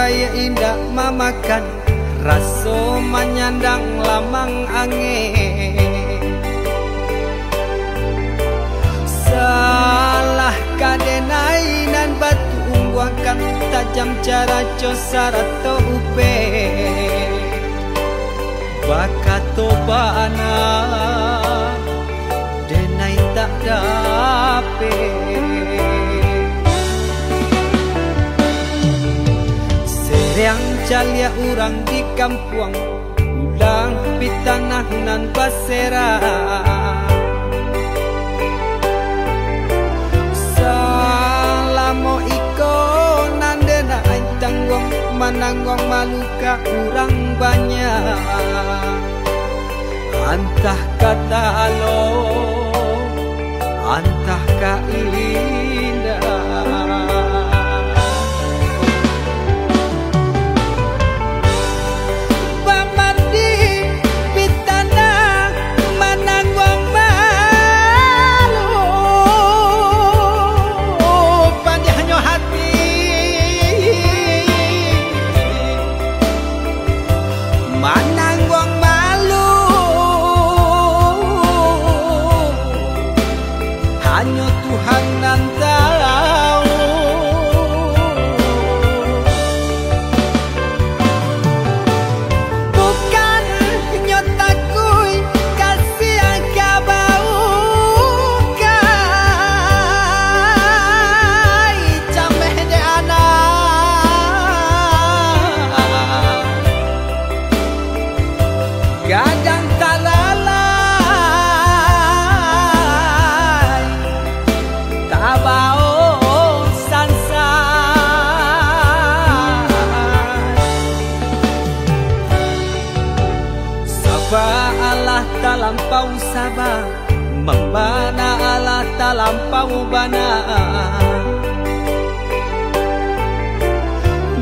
bayi indah mamakan raso menyandang lamang angin. Salah kadenai nan batu umbuakan tajam cara cosara to upe bakato bana denai tak dape. Seriang calia urang di kampung ulang pitanah nan basera. Salamo iko nandena aing tanggung mananggong maluka urang banyak. Antah kata alo, antah ka indah. Hanya Tuhan nan tahu. Bukan nyotakui kasih angka bau kai cameh de anak gadang talala abao sansa. Sabah Allah talampau sabah, membana Allah talampau bana.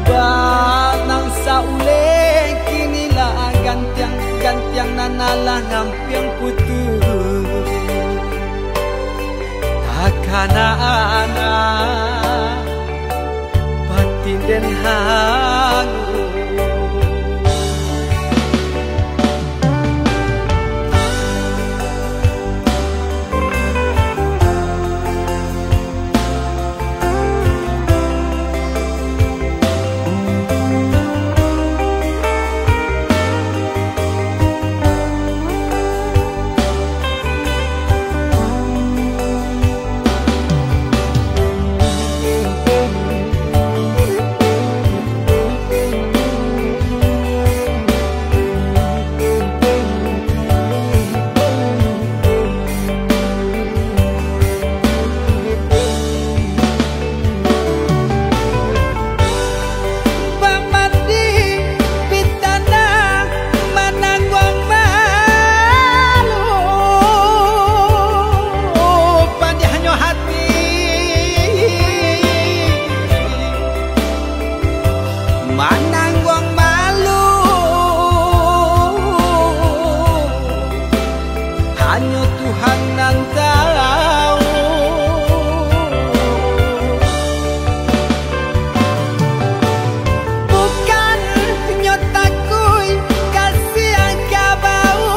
Banang saule kinilah gantiang nanalah ngampiang putus. Kana-ana batin den hangu. Mananggong malu hanya Tuhan nan tahu. Bukan nyotakui kasih angka bau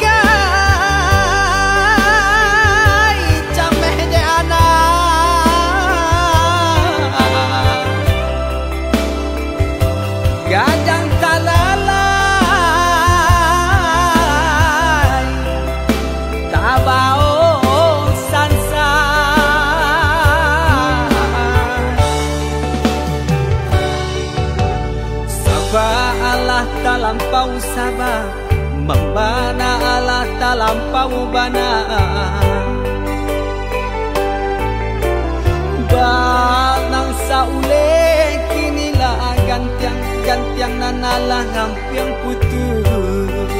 kai cameh de anak gadang talalay tabao sansa. Sabah Allah talampau sabah, membana Allah talampau bana. Banang saule kinilah gantiang nanalah ngampiang putus.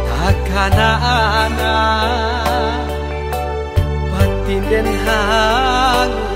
Takana-ana batin den hangu.